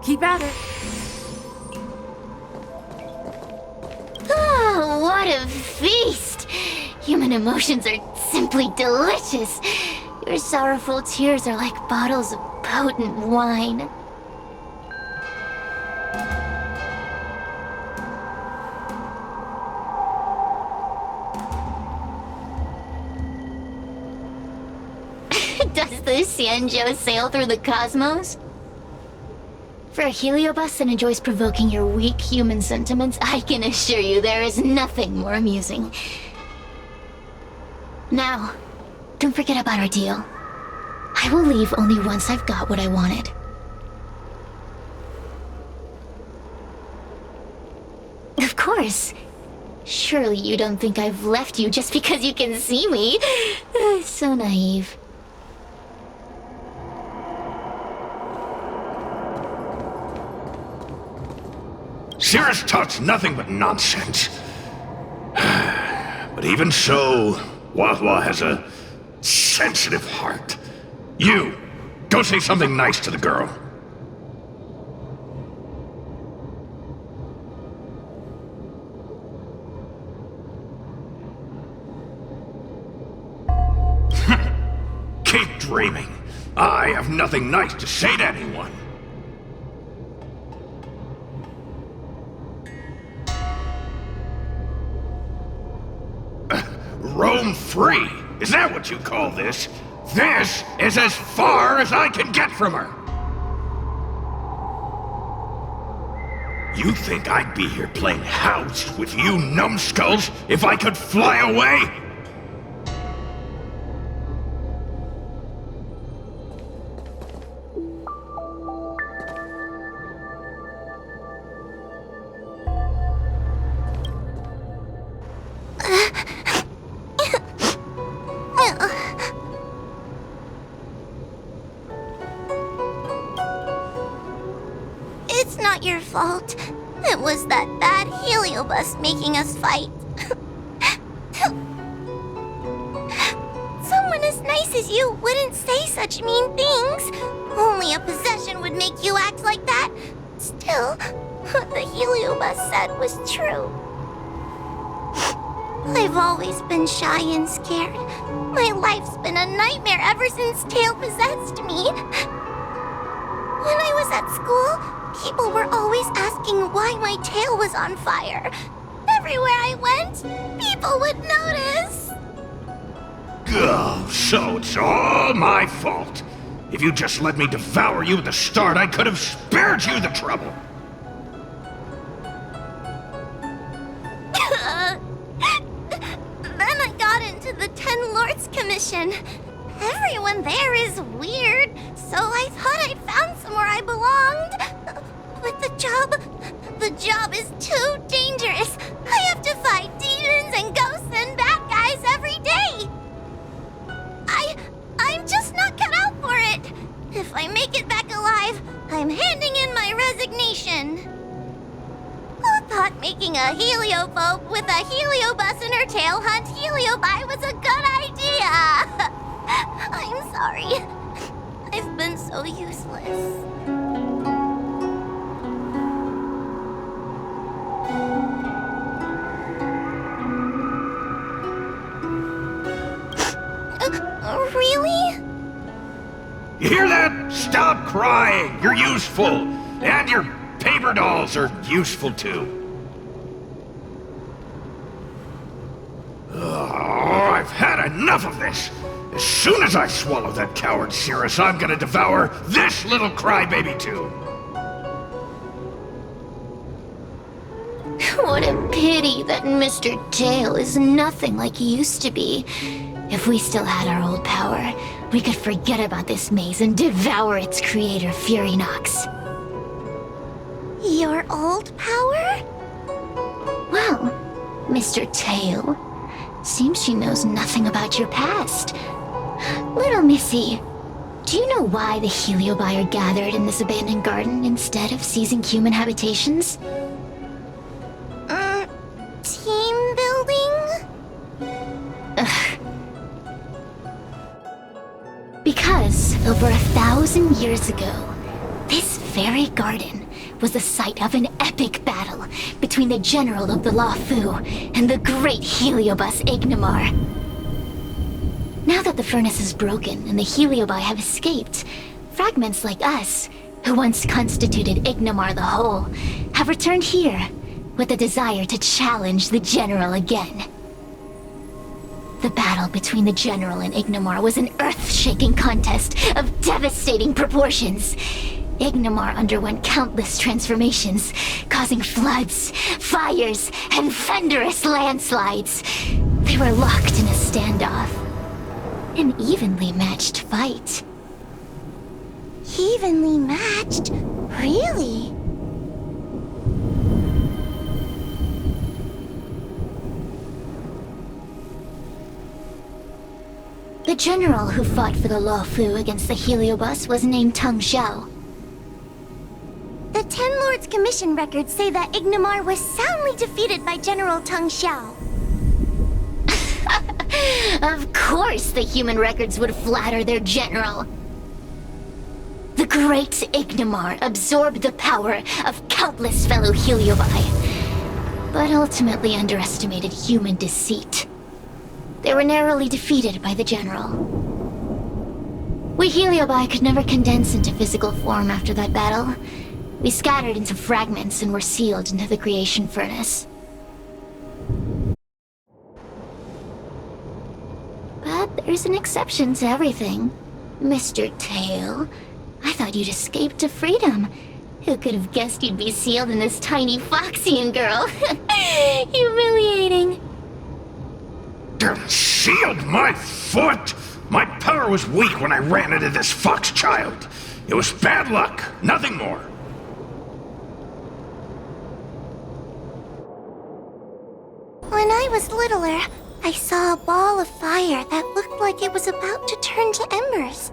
Keep at it. Oh, what a feast! Human emotions are simply delicious. Your sorrowful tears are like bottles of potent wine. Does the Xianzhou sail through the cosmos? For a heliobus that enjoys provoking your weak human sentiments, I can assure you there is nothing more amusing. Now, don't forget about our deal. I will leave only once I've got what I wanted. Of course. Surely you don't think I've left you just because you can see me. So naive. Cirrus talks nothing but nonsense. But even so, Wahwa has a sensitive heart. You, go say something nice to the girl. Keep dreaming. I have nothing nice to say to anyone. Roam free? Is that what you call this? This is as far as I can get from her! You think I'd be here playing house with you numbskulls if I could fly away? It's not your fault. It was that bad heliobus making us fight. Someone as nice as you wouldn't say such mean things. Only a possession would make you act like that. Still, what the heliobus said was true. I've always been shy and scared. My life's been a nightmare ever since Tail possessed me. When I was at school, people were always asking why my tail was on fire. Everywhere I went, people would notice. Oh, so it's all my fault. If you just let me devour you at the start, I could have spared you the trouble. Then I got into the Ten Lords Commission. Everyone there is weird, so I thought I'd found somewhere I belonged. But the job is too dangerous. I have to fight demons and ghosts and bad guys every day. I'm just not cut out for it. If I make it back alive, I'm handing in my resignation. Who thought making a heliophobe with a heliobus in her tail hunt heliobi was a good idea? I'm sorry. I've been so useless. Really? You hear that? Stop crying! You're useful! And your paper dolls are useful too. Oh, I've had enough of this! As soon as I swallow that coward Cirrus, I'm gonna devour this little crybaby too! What a pity that Mr. Tail is nothing like he used to be. If we still had our old power, we could forget about this maze and devour its creator, Furynox. Your old power? Well, Mr. Tail, seems she knows nothing about your past. Little Missy, do you know why the heliobi are gathered in this abandoned garden instead of seizing human habitations? Team building? Ugh. Because over 1,000 years ago, this very garden was the site of an epic battle between the general of the Luofu and the great Heliobus Ignimar. Now that the furnace is broken and the Heliobi have escaped, fragments like us, who once constituted Ignimar the Whole, have returned here with the desire to challenge the general again. The battle between the general and Ignimar was an earth-shaking contest of devastating proportions. Ignimar underwent countless transformations, causing floods, fires, and thunderous landslides. They were locked in a standoff. An evenly matched fight. Evenly matched? Really? The general who fought for the Luofu against the Heliobus was named Tang Xiao. The Ten Lords Commission records say that Ignimar was soundly defeated by General Tang Xiao. Of course the human records would flatter their general. The great Ignimar absorbed the power of countless fellow Heliobi, but ultimately underestimated human deceit. They were narrowly defeated by the general. We Heliobi could never condense into physical form after that battle. We scattered into fragments and were sealed into the creation furnace. But there's an exception to everything. Mr. Tail, I thought you'd escaped to freedom. Who could have guessed you'd be sealed in this tiny Foxian girl? Humiliating. Sealed my foot? My power was weak when I ran into this fox child. It was bad luck, nothing more. When I was littler, I saw a ball of fire that looked like it was about to turn to embers.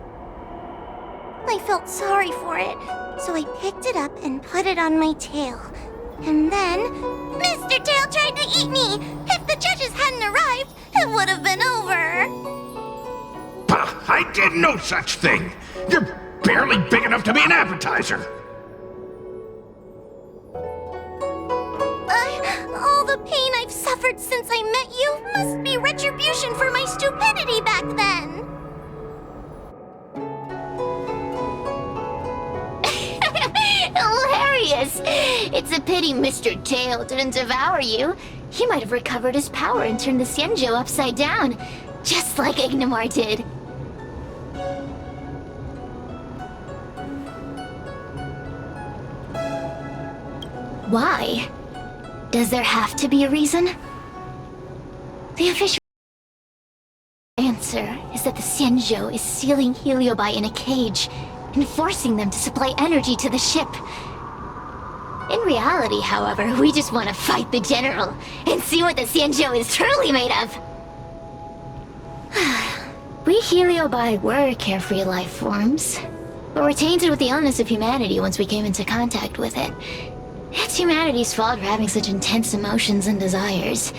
I felt sorry for it, so I picked it up and put it on my tail. And then, Mr. Tail tried to eat me! If the judges hadn't arrived, it would have been over! Bah, I did no such thing! You're barely big enough to be an appetizer! All the pain I've suffered since I met you must be retribution for my stupidity back then! Hilarious! It's a pity Mr. Tail didn't devour you. He might have recovered his power and turned the Xianzhou upside down, just like Ignimar did. Why? Does there have to be a reason? The official answer is that the Xianzhou is sealing Heliobi in a cage and forcing them to supply energy to the ship. In reality, however, we just want to fight the general and see what the Xianzhou is truly made of. We Heliobi were carefree life forms, but were tainted with the illness of humanity once we came into contact with it. It's humanity's fault for having such intense emotions and desires.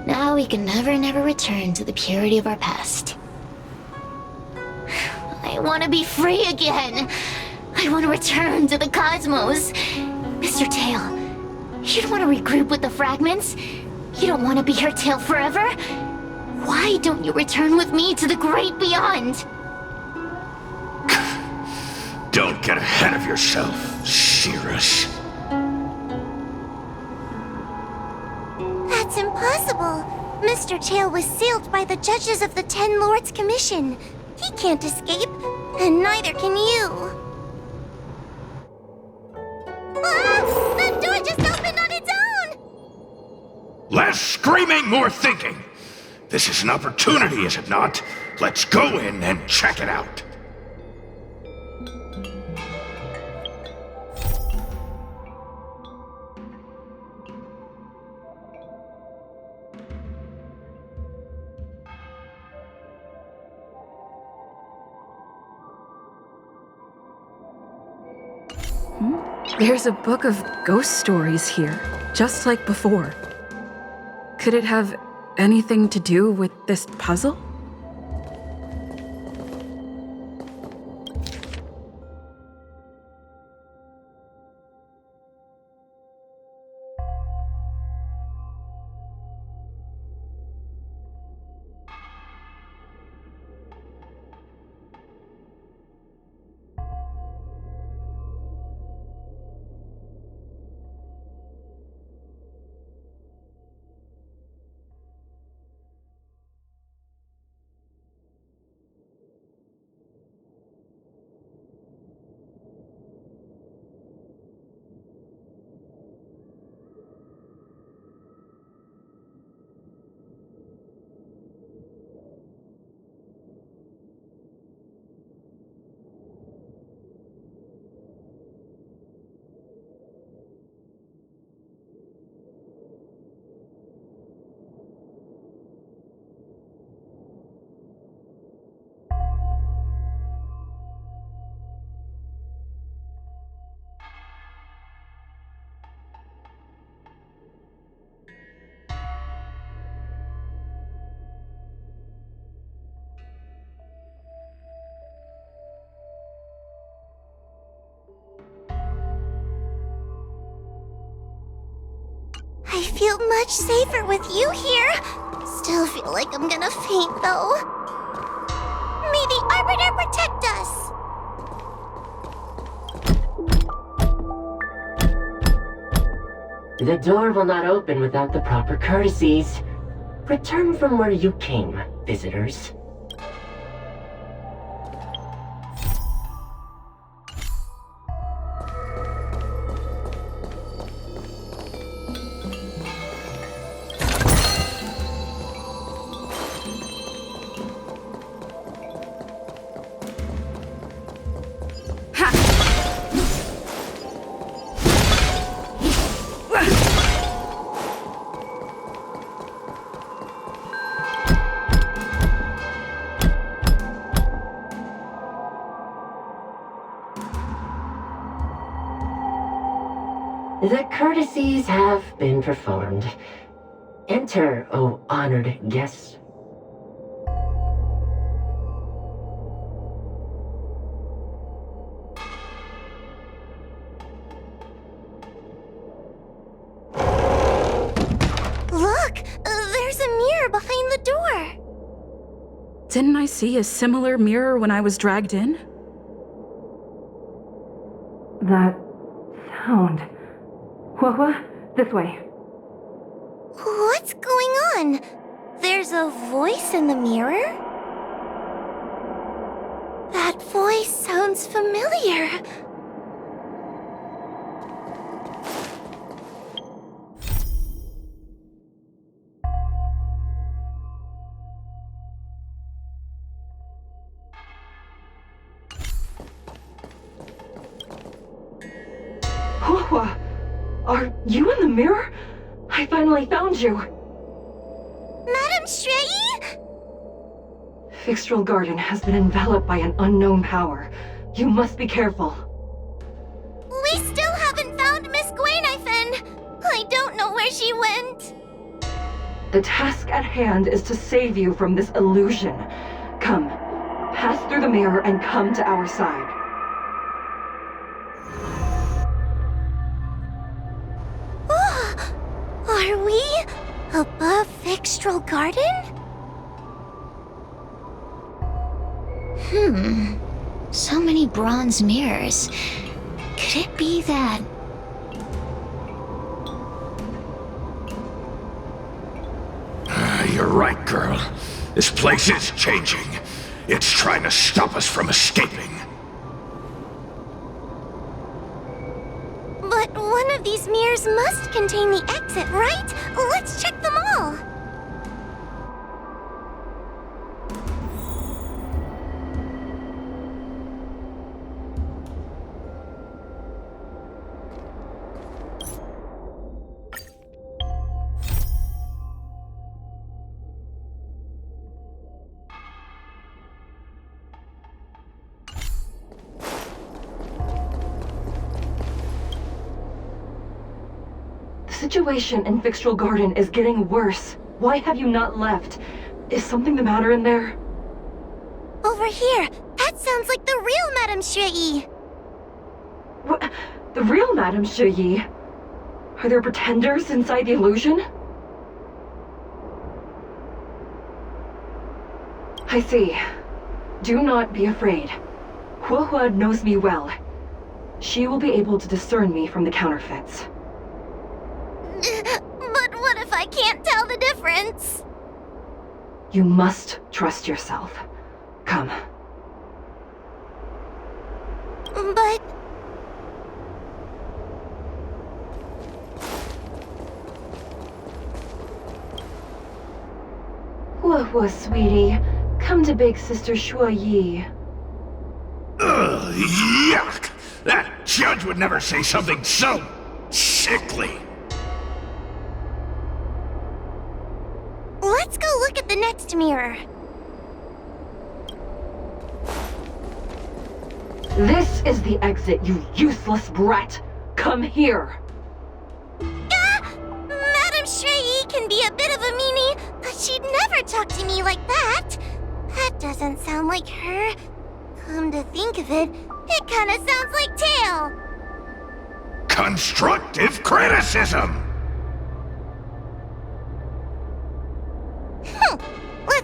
Now we can never return to the purity of our past. I want to be free again. I want to return to the cosmos. Mr. Tail, you don't want to regroup with the fragments? You don't want to be her tail forever? Why don't you return with me to the great beyond? Don't get ahead of yourself, Cirrus. That's impossible. Mr. Tail was sealed by the judges of the Ten Lords Commission. He can't escape, and neither can you. Ah! The door just opened on its own! Less screaming, more thinking. This is an opportunity, is it not? Let's go in and check it out. There's a book of ghost stories here, just like before. Could it have anything to do with this puzzle? feel much safer with you here. Still feel like I'm gonna faint, though. May the Arbiter protect us! The door will not open without the proper courtesies. Return from where you came, visitors. The courtesies have been performed. Enter, O honored guests. Look! There's a mirror behind the door! Didn't I see a similar mirror when I was dragged in? That sound. This way. What's going on? There's a voice in the mirror? That voice sounds familiar. Are you in the mirror? I finally found you. Madam Shrei? Fixtral Garden has been enveloped by an unknown power. You must be careful. We still haven't found Miss Gwenhyfen. I don't know where she went. The task at hand is to save you from this illusion. Come, pass through the mirror and come to our side. Are we above Fixtral Garden? So many bronze mirrors. Could it be that... You're right, girl. This place is changing. It's trying to stop us from escaping. But one of these mirrors must contain the exit, right? Let's check them all. The situation in Fixtral Garden is getting worse. Why have you not left? Is something the matter in there? Over here. That sounds like the real Madame Shrei. What? The real Madame Shrei? Are there pretenders inside the illusion? I see. Do not be afraid. Huohua knows me well. She will be able to discern me from the counterfeits. But what if I can't tell the difference? You must trust yourself. Come. But... Huohua, sweetie. Come to Big Sister Shuoyi. Ugh, yuck! That judge would never say something so sickly. Let's go look at the next mirror. This is the exit, you useless brat! Come here! Madame Shrei can be a bit of a meanie, but she'd never talk to me like that. That doesn't sound like her. Come to think of it, it kinda sounds like Tail. Constructive criticism!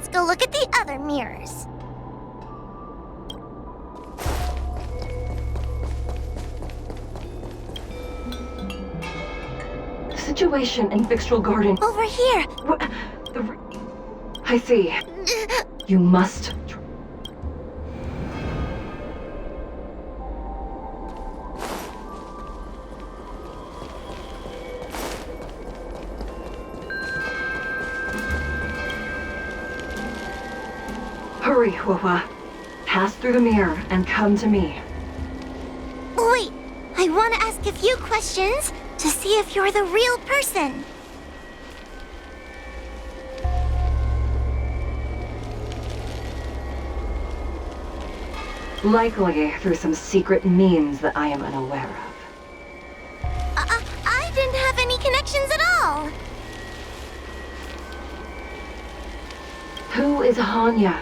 let's go look at the other mirrors. The situation in Vixtrel Garden. Over here. What? I see. You must. Hurry, Huahua. Pass through the mirror and come to me. Wait, I want to ask a few questions to see if you're the real person. Likely through some secret means that I am unaware of. I didn't have any connections at all. Who is Hanya?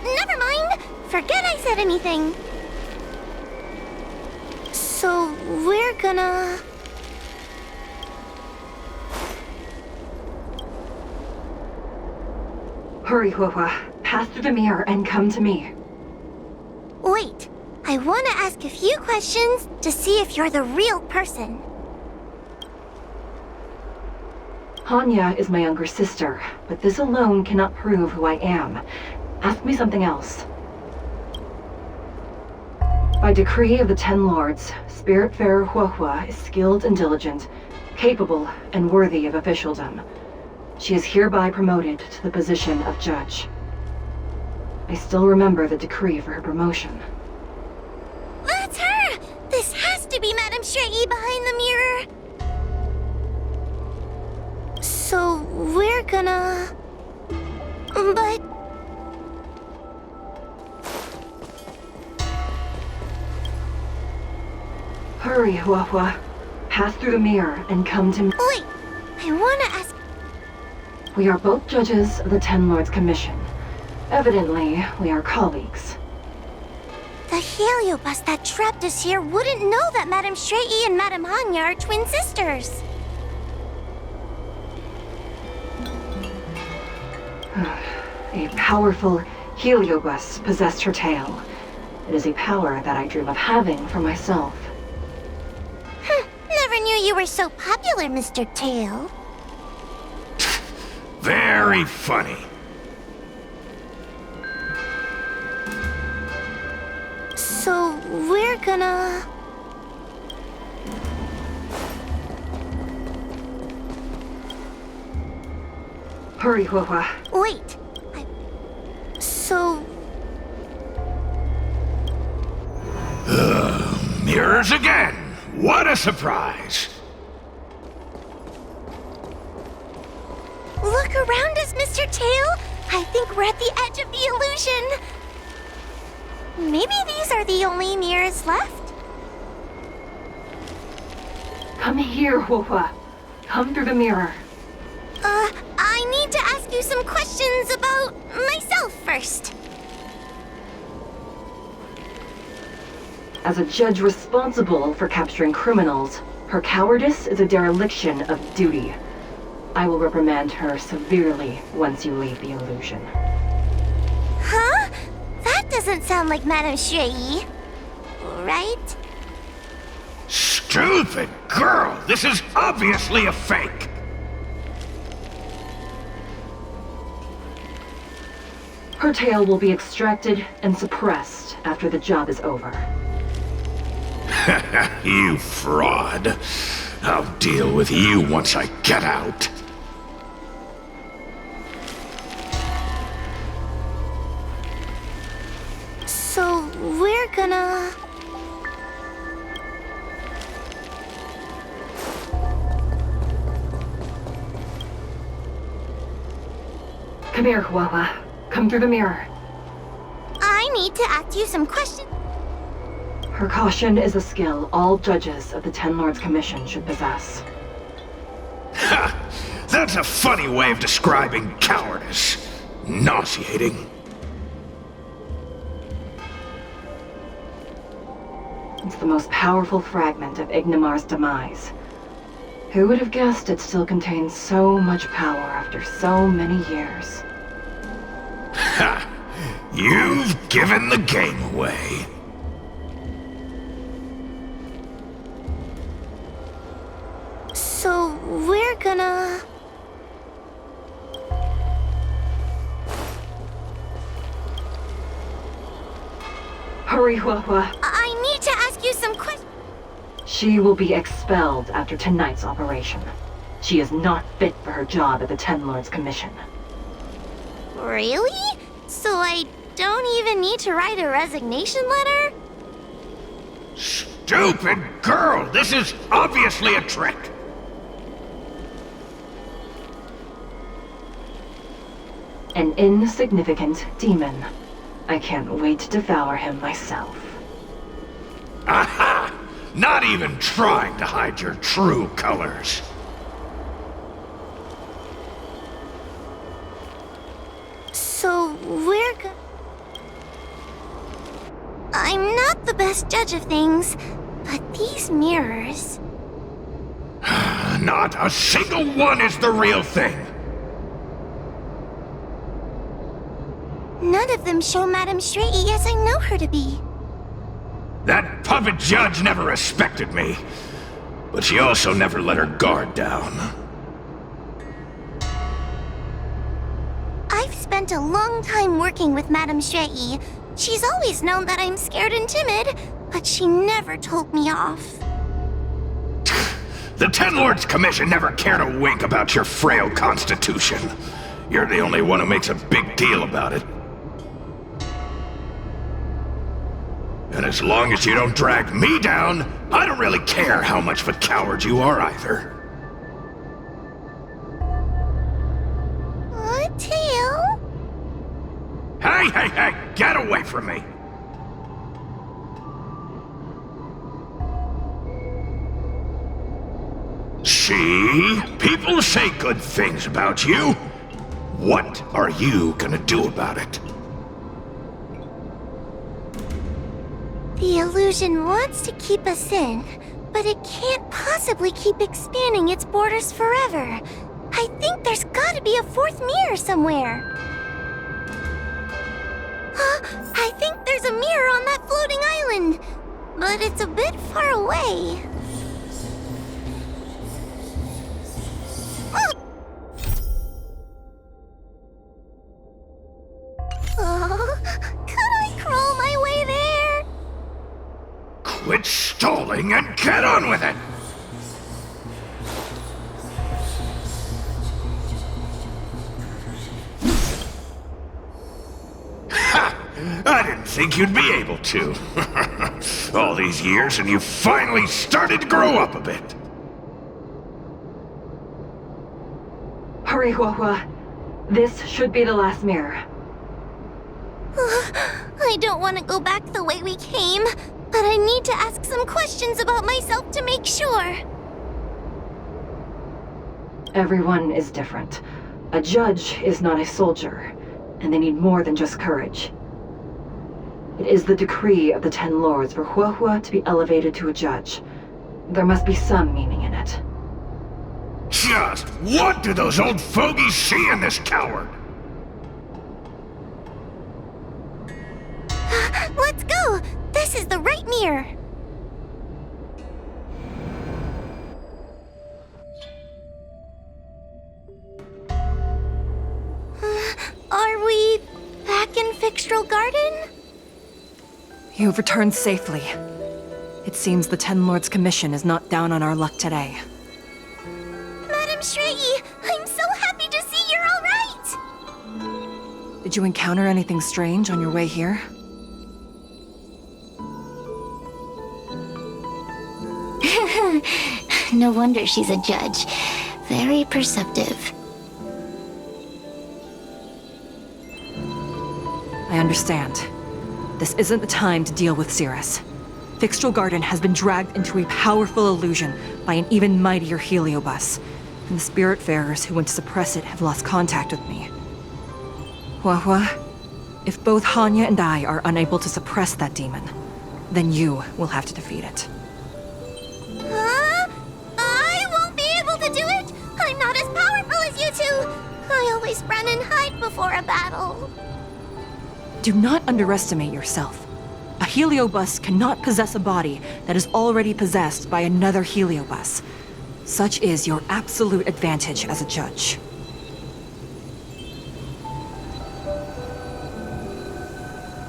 Never mind. Forget I said anything. So, we're gonna... Hurry, Huahua. Pass through the mirror and come to me. Wait, I want to ask a few questions to see if you're the real person. Hanya is my younger sister, but this alone cannot prove who I am. Ask me something else. By decree of the Ten Lords, Spiritfarer Huahua is skilled and diligent, capable and worthy of officialdom. She is hereby promoted to the position of judge. I still remember the decree for her promotion. That's her! This has to be Madame Shrey behind the mirror. So, we're gonna... But... Hurry, Huahua. Pass through the mirror and come to me. Wait, I want to ask... We are both judges of the Ten Lords Commission. Evidently, we are colleagues. The heliobus that trapped us here wouldn't know that Madame Shrey and Madame Hanya are twin sisters. A powerful heliobus possessed her tail. It is a power that I dream of having for myself. Never knew you were so popular, Mr. Tail. Very funny. So, we're gonna... Hurry, Huahua. Wait, So... Mirrors again! What a surprise! Look around us, Mr. Tail! I think we're at the edge of the illusion! Maybe these are the only mirrors left? Come here, Huahua. Come through the mirror. I need to ask you some questions about myself first. As a judge responsible for capturing criminals, her cowardice is a dereliction of duty. I will reprimand her severely once you leave the illusion. Huh? That doesn't sound like Madame Shrey. Right? Stupid girl! This is obviously a fake! Her tail will be extracted and suppressed after the job is over. You fraud. I'll deal with you once I get out. So, we're gonna... Come here, Huahua. Come through the mirror. I need to ask you some questions. Her caution is a skill all judges of the Ten Lords Commission should possess. Ha! That's a funny way of describing cowardice. Nauseating. It's the most powerful fragment of Ignimar's demise. Who would have guessed it still contains so much power after so many years? Ha! You've given the game away. So we're gonna... Hurry, Huahua. I need to ask you some questions. She will be expelled after tonight's operation. She is not fit for her job at the Ten Lords Commission. Really? So I don't even need to write a resignation letter? Stupid girl! This is obviously a trick! An insignificant demon. I can't wait to devour him myself. Aha! Not even trying to hide your true colors. So we're I'm not the best judge of things, but these mirrors... Not a single one is the real thing! None of them show Madame Straighty as I know her to be. That puppet judge never respected me, but she also never let her guard down. I've spent a long time working with Madame Straighty. She's always known that I'm scared and timid, but she never told me off. The Ten Lords Commission never cared a wink about your frail constitution. You're the only one who makes a big deal about it. And as long as you don't drag me down, I don't really care how much of a coward you are either. Tail? Hey, hey, hey! Get away from me! See? People say good things about you. What are you gonna do about it? The illusion wants to keep us in, but it can't possibly keep expanding its borders forever. I think there's gotta be a fourth mirror somewhere. I think there's a mirror on that floating island, but it's a bit far away. Could I crawl my way there? Quit stalling and get on with it! Ha! I didn't think you'd be able to. All these years and you finally started to grow up a bit. Hurry, Huahua. This should be the last mirror. I don't want to go back the way we came, but I need to ask some questions about myself to make sure. Everyone is different. A judge is not a soldier, and they need more than just courage. It is the decree of the Ten Lords for Huahua to be elevated to a judge. There must be some meaning in it. Just what do those old fogies see in this coward? Let's go! This is the right mirror! Are we back in Fixtral Garden? You've returned safely. It seems the Ten Lords Commission is not down on our luck today. Madame Straighty, I'm so happy to see you're alright! Did you encounter anything strange on your way here? No wonder she's a judge. Very perceptive. I understand. This isn't the time to deal with Cirrus. Fixtral Garden has been dragged into a powerful illusion by an even mightier heliobus, and the Spiritfarers who went to suppress it have lost contact with me. Huahua, if both Hanya and I are unable to suppress that demon, then you will have to defeat it. I won't be able I always run and hide before a battle. Do not underestimate yourself. A heliobus cannot possess a body that is already possessed by another heliobus. Such is your absolute advantage as a judge.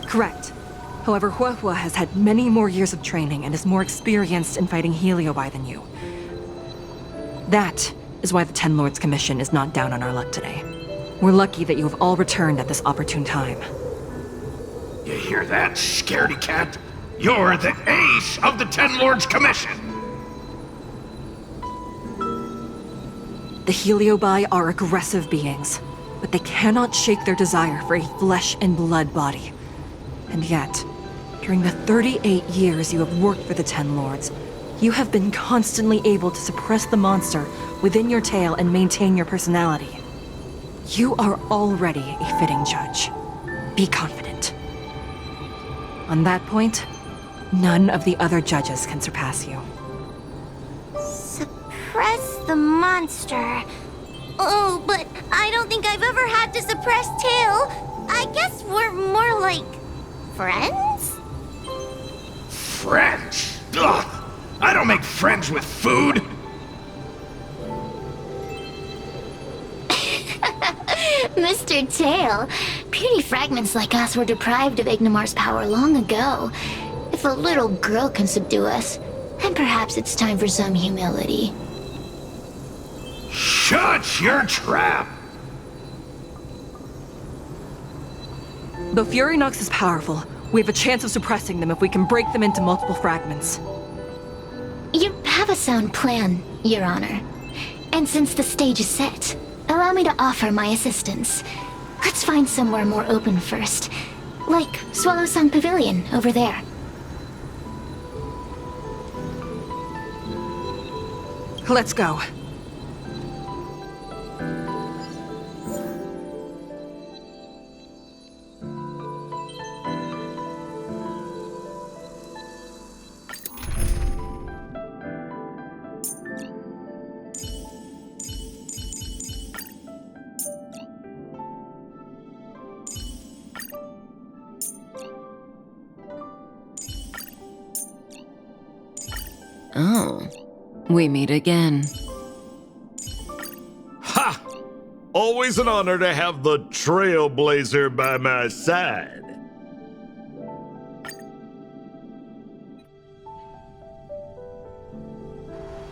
Correct. However, Huehua has had many more years of training and is more experienced in fighting heliobi than you. That is why the Ten Lords Commission is not down on our luck today. We're lucky that you have all returned at this opportune time. You hear that, scaredy cat? You're the ace of the Ten Lords Commission! The heliobi are aggressive beings, but they cannot shake their desire for a flesh and blood body. And yet, during the 38 years you have worked for the Ten Lords, you have been constantly able to suppress the monster within your tail and maintain your personality. You are already a fitting judge. Be confident. On that point, none of the other judges can surpass you. Suppress the monster. Oh, but I don't think I've ever had to suppress Tail. I guess we're more like friends? Friends? Ugh! I don't make friends with food! Mr. Tail, puny fragments like us were deprived of Ignimar's power long ago. If a little girl can subdue us, then perhaps it's time for some humility. Shut your trap! Though Furynox is powerful, we have a chance of suppressing them if we can break them into multiple fragments. You have a sound plan, Your Honor. And since the stage is set, allow me to offer my assistance. Let's find somewhere more open first. Like Swallow Song Pavilion over there. Let's go. Oh, we meet again. Ha! Always an honor to have the Trailblazer by my side.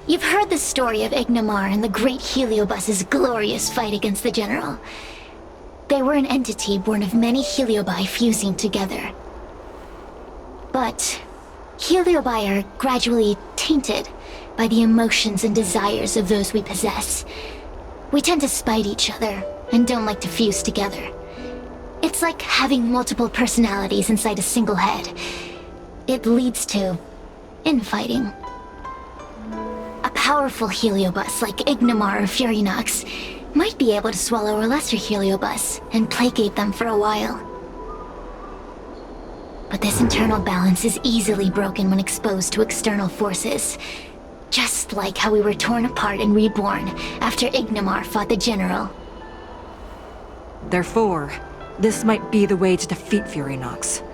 You've heard the story of Ignimar and the great Heliobus's glorious fight against the General. They were an entity born of many Heliobi fusing together. But Heliobi are gradually tainted by the emotions and desires of those we possess. We tend to spite each other and don't like to fuse together. It's like having multiple personalities inside a single head. It leads to infighting. A powerful Heliobus like Ignimar or Furynox might be able to swallow a lesser Heliobus and placate them for a while. But this internal balance is easily broken when exposed to external forces. Just like how we were torn apart and reborn after Ignimar fought the General. Therefore, this might be the way to defeat Furynox.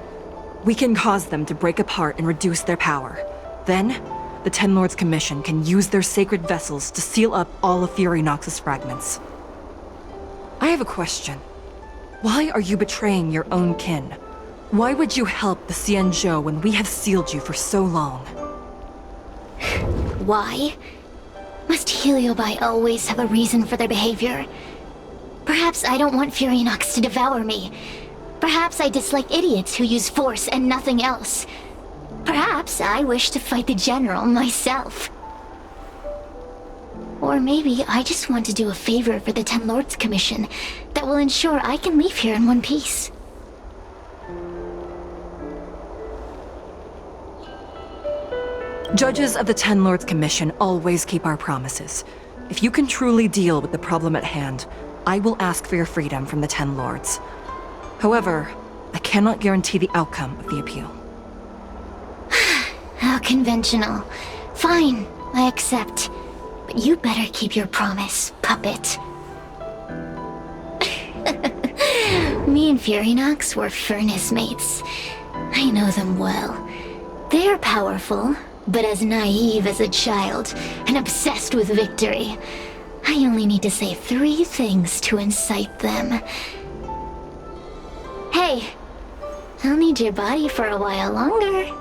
We can cause them to break apart and reduce their power. Then, the Ten Lords Commission can use their sacred vessels to seal up all of Furynox's fragments. I have a question. Why are you betraying your own kin? Why would you help the Xianzhou when we have sealed you for so long? Why? Must Heliobi always have a reason for their behavior? Perhaps I don't want Furynox to devour me. Perhaps I dislike idiots who use force and nothing else. Perhaps I wish to fight the General myself. Or maybe I just want to do a favor for the Ten Lords Commission that will ensure I can leave here in one piece. Judges of the Ten Lords Commission always keep our promises. If you can truly deal with the problem at hand, I will ask for your freedom from the Ten Lords. However, I cannot guarantee the outcome of the appeal. How conventional. Fine, I accept. But you better keep your promise, puppet. Me and Furynox were furnace mates. I know them well. They're powerful, but as naive as a child, and obsessed with victory. I only need to say 3 things to incite them. Hey, I'll need your body for a while longer.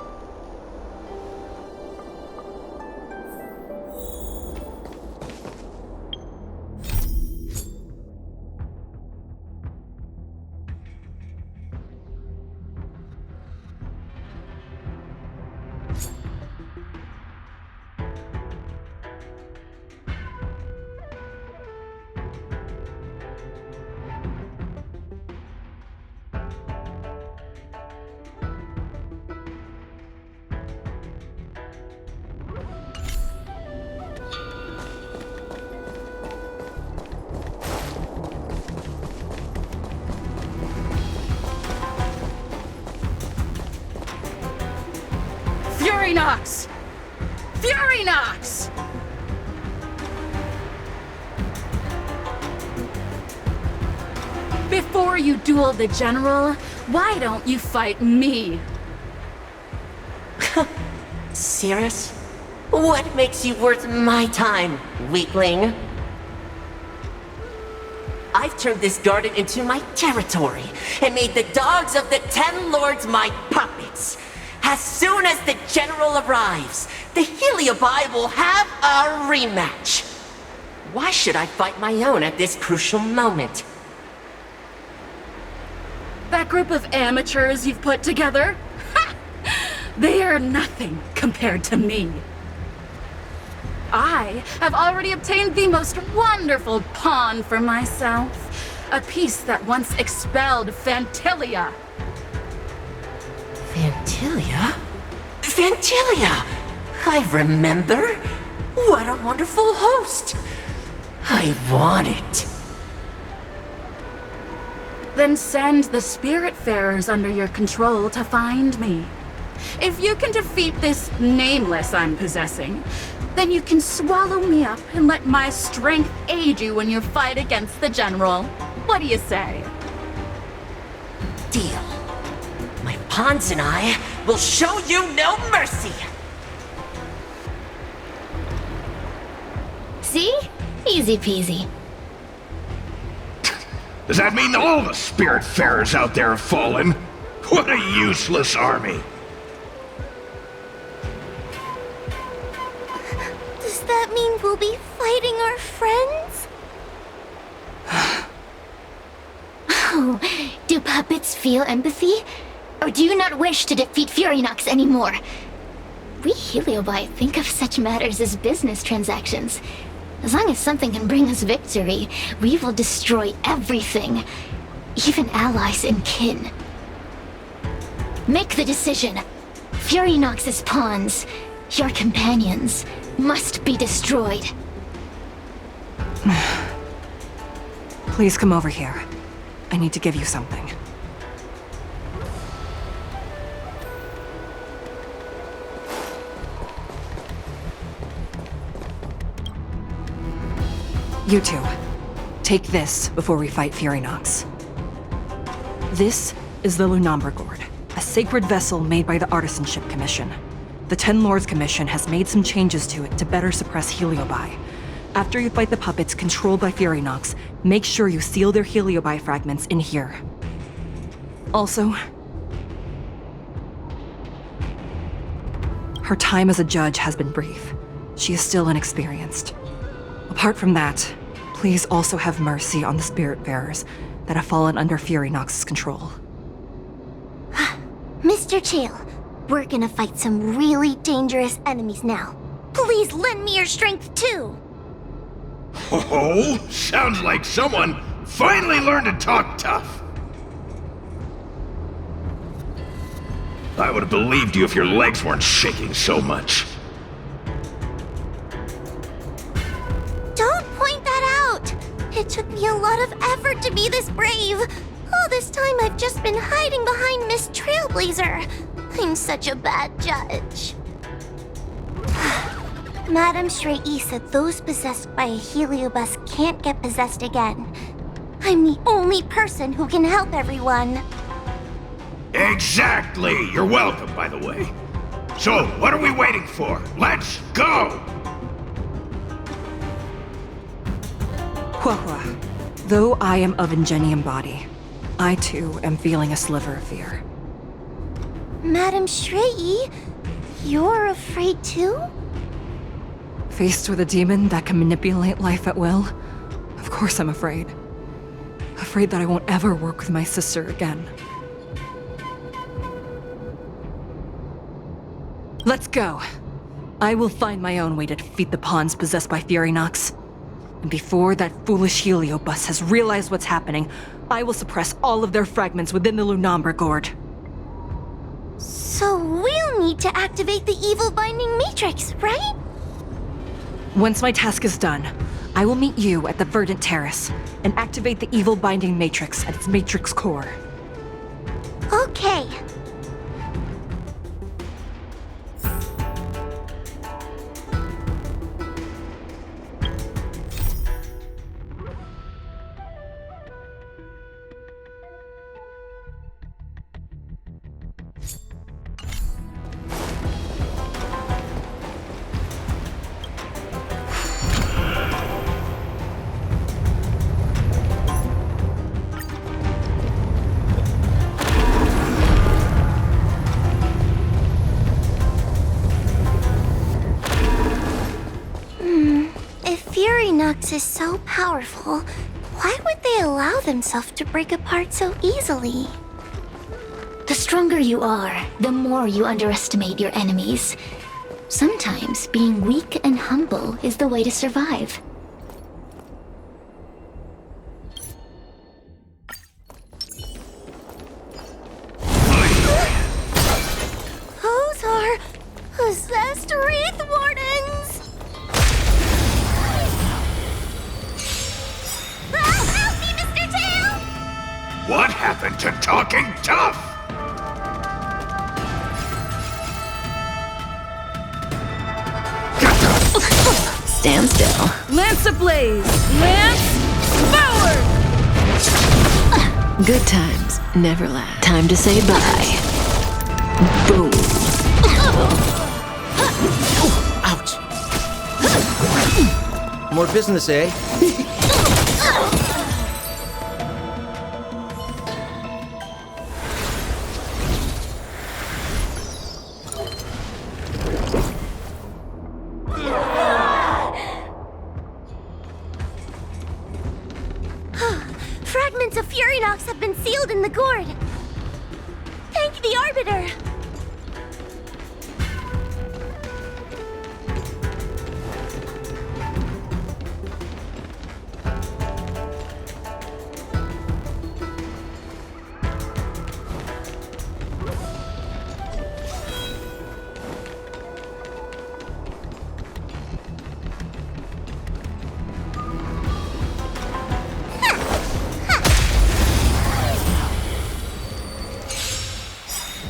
Furynox! Furynox! Before you duel the general, why don't you fight me? Serious? What makes you worth my time, weakling? I've turned this garden into my territory and made the dogs of the 10 lords my puppets. As soon as the general arrives, the Heliobi will have a rematch. Why should I fight my own at this crucial moment? That group of amateurs you've put together? Ha! They are nothing compared to me. I have already obtained the most wonderful pawn for myself. A piece that once expelled Phantilia. Phantilia? Phantilia! I remember. What a wonderful host. I want it. Then send the Spiritfarers under your control to find me. If you can defeat this nameless I'm possessing, then you can swallow me up and let my strength aid you in your fight against the general. What do you say? Deal. My pawns and I will show you no mercy. See? Easy peasy. Does that mean all the Spiritfarers out there have fallen? What a useless army! Does that mean we'll be fighting our friends? Oh, do puppets feel empathy? Or do you not wish to defeat Furynox anymore? We Heliobi think of such matters as business transactions. As long as something can bring us victory, we will destroy everything. Even allies and kin. Make the decision. Furynox's pawns, your companions, must be destroyed. Please come over here. I need to give you something. You two, take this before we fight Furynox. This is the Lunambra Gourd, a sacred vessel made by the Artisanship Commission. The 10 Lords Commission has made some changes to it to better suppress Heliobi. After you fight the puppets controlled by Furynox, make sure you seal their Heliobi fragments in here. Also, her time as a judge has been brief. She is still inexperienced. Apart from that, please also have mercy on the Spiritfarers that have fallen under Furynox's control. Mr. Chael, we're gonna fight some really dangerous enemies now. Please lend me your strength too! Oh, sounds like someone finally learned to talk tough. I would have believed you if your legs weren't shaking so much. Don't point that out! It took me a lot of effort to be this brave. All this time I've just been hiding behind Miss Trailblazer. I'm such a bad judge. Madame Straight said those possessed by a Heliobus can't get possessed again. I'm the only person who can help everyone. Exactly! You're welcome, by the way. So, what are we waiting for? Let's go! Huahua, though I am of Ingenium body, I too am feeling a sliver of fear. Madam Shrei, you're afraid too? Faced with a demon that can manipulate life at will, of course I'm afraid. Afraid that I won't ever work with my sister again. Let's go. I will find my own way to defeat the pawns possessed by Furynox. And before that foolish Heliobus has realized what's happening, I will suppress all of their fragments within the Lunambra Gourd. So we'll need to activate the evil binding matrix, right? Once my task is done, I will meet you at the Verdant Terrace and activate the evil binding matrix at its matrix core. Okay. If Furynox is so powerful, why would they allow themselves to break apart so easily? The stronger you are, the more you underestimate your enemies. Sometimes being weak and humble is the way to survive. Those are possessed Wraith Wardens! Help me, Mr. Tail! What happened to talking tough? Stand still. Lance ablaze! Lance forward! Good times never last. Time to say bye. Boom. Ouch! More business, eh? Fragments of Furynox have been sealed in the gourd. Thank the Arbiter.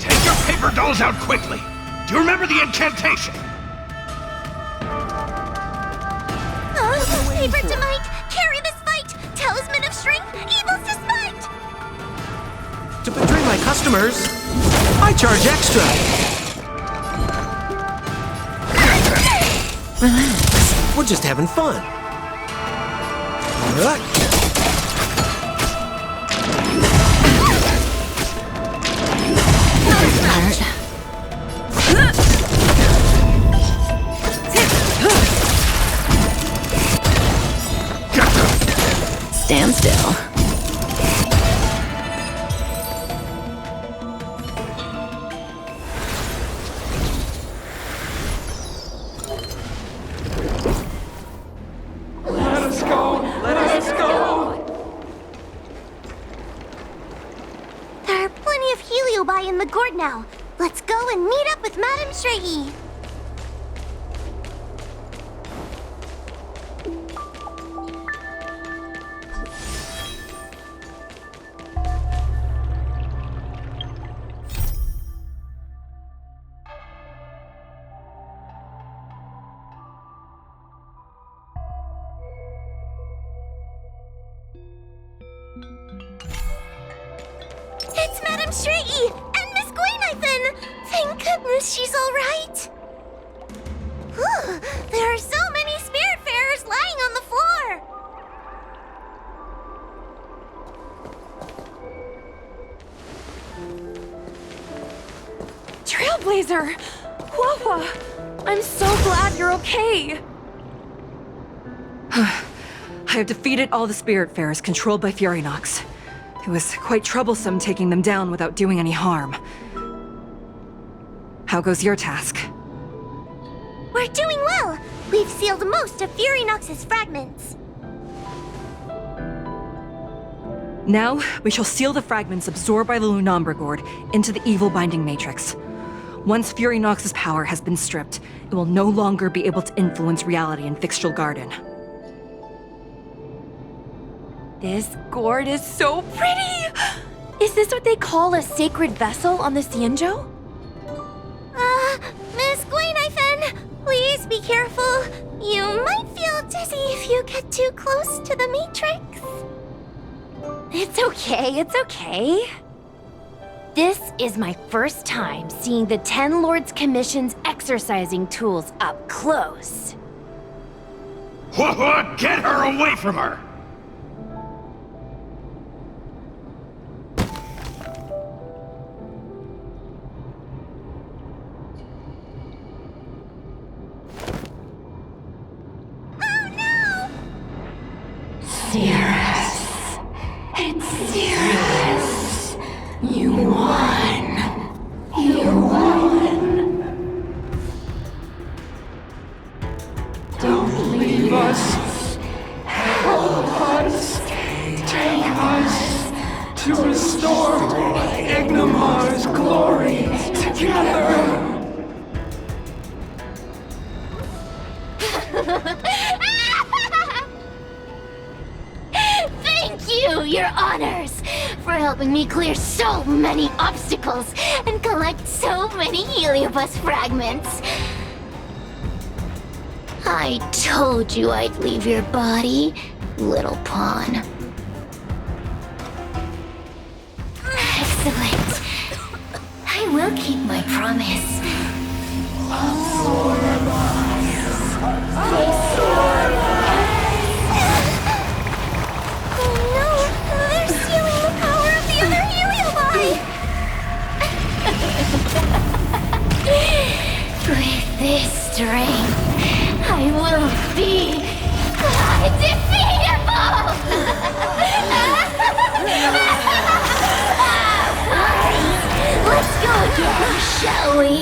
Take your paper dolls out quickly! Do you remember the incantation? Favorite to might, carry this fight! Talisman of strength, evils to smite! To betray my customers, I charge extra. Relax. We're just having fun. Stand still. There are plenty of Heliobi in the gourd now. Let's go and meet up with Madame Shrei. and Shree! And Miss Gwainithan! Thank goodness she's alright! There are so many Spiritfarers lying on the floor! Trailblazer! Wawa! I'm so glad you're okay! I have defeated all the Spiritfarers controlled by Furynox. It was quite troublesome taking them down without doing any harm. How goes your task? We're doing well! We've sealed most of Furynox's fragments. Now, we shall seal the fragments absorbed by the Lunombra Gourd into the evil binding matrix. Once Furynox's power has been stripped, it will no longer be able to influence reality in Fixtral Garden. This gourd is so pretty! Is this what they call a sacred vessel on the Xianzhou? Miss Gwainithan, please be careful. You might feel dizzy if you get too close to the Matrix. It's okay, it's okay. This is my first time seeing the Ten Lords Commission's exercising tools up close. Get her away from her! Serious. It's serious. You won. You won. Don't leave us. Help us. Take us to restore Ignimar's glory together. Thank you, your honors, for helping me clear so many obstacles and collect so many Heliobus fragments. I told you I'd leave your body, little pawn. Excellent. I will keep my promise. They're stealing the power of the other Heliobi! With this strength, I will be undefeatable! Let's go again, shall we?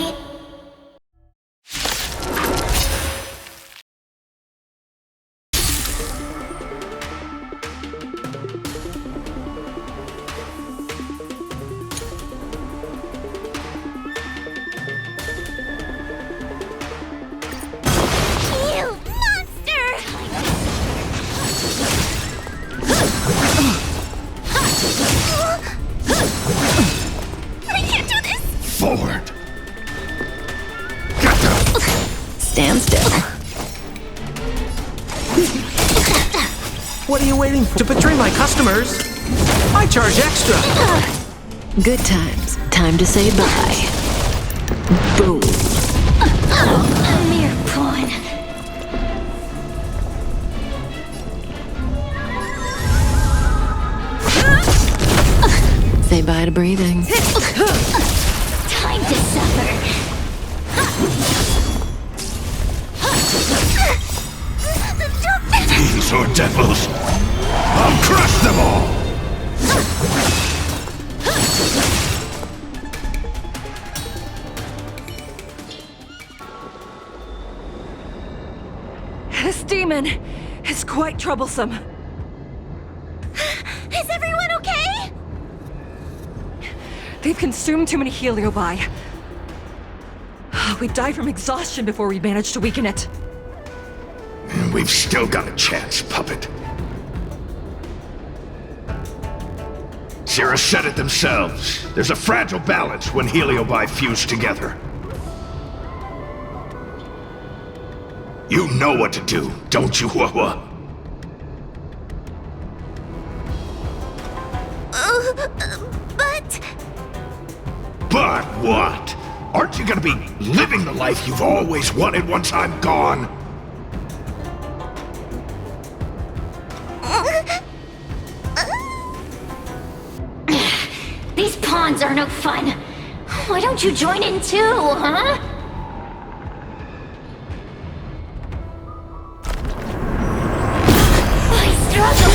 You monster! I can't do this! Forward! Stand still. What are you waiting for? To betray my customers? I charge extra! Good times. Time to say bye. Boom. A mere pawn. Say bye to breathing. Time to suffer. These are devils! I'll crush them all! This demon is quite troublesome. Is everyone okay? They've consumed too many Heliobi. We'd die from exhaustion before we managed to weaken it. We've still got a chance, puppet. Sierra said it themselves. There's a fragile balance when Heliobi fuse together. You know what to do, don't you, Wawa? But... But what? Aren't you gonna be living the life you've always wanted once I'm gone? These pawns are no fun. Why don't you join in too, huh? I struggle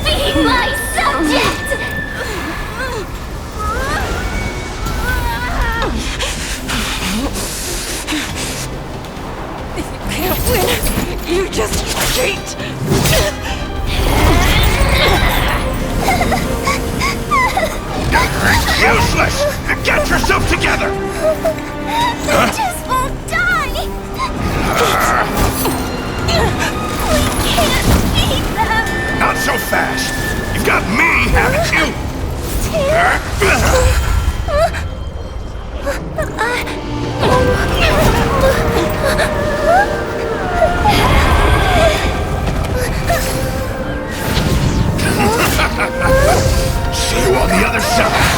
being my subject! If you can't win, you just cheat! Useless! Get yourself together! I just won't die! We can't beat them! Not so fast! You've got me, haven't you? See you on the other side!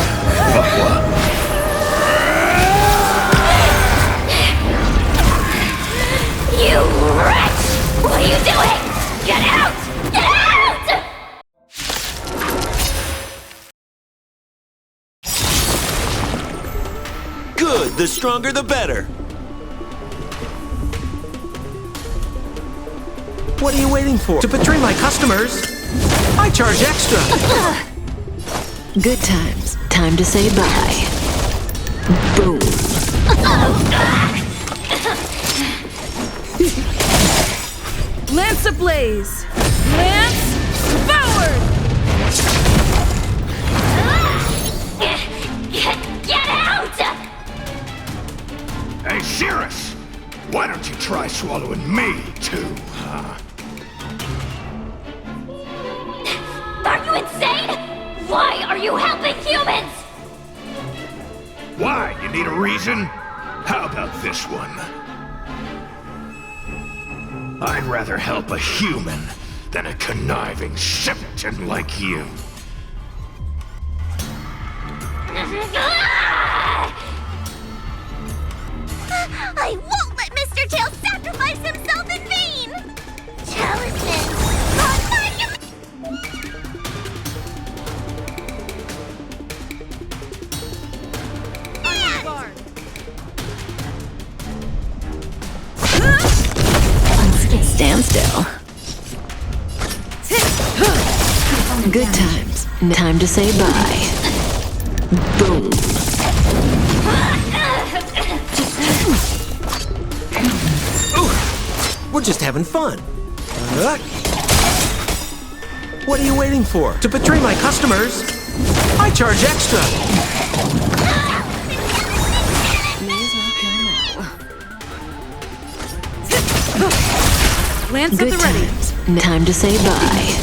You wretch! What are you doing? Get out! Get out! Good, the stronger the better. What are you waiting for? To betray my customers? I charge extra. Good times. Time to say bye. Boom. Lance ablaze! Lance forward! Get out! Hey, Cirrus! Why don't you try swallowing me, too, huh? Are you insane? Why are you helping humans? Why? You need a reason? How about this one? I'd rather help a human than a conniving simpleton like you. I won't let Mr. Tail sacrifice himself in vain! Talisman! On my... Stand still. Good times. Time to say bye. Boom. We're just having fun. What are you waiting for? To betray my customers? I charge extra. Lance Good at the ready. times. Time to say bye.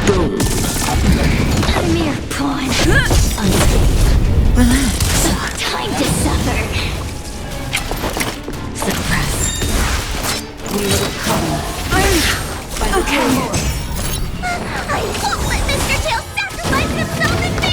Boom. A mere pawn. Relax. Time to suffer. Suppress. We will come. Okay. I won't let Mr. Tail sacrifice himself in vain!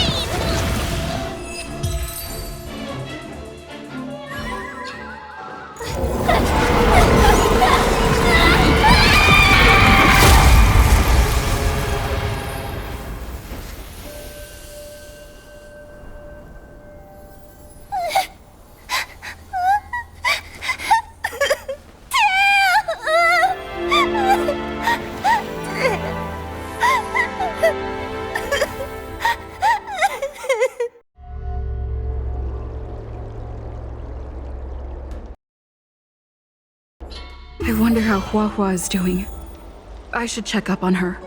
I wonder how Hua Hua is doing. I should check up on her.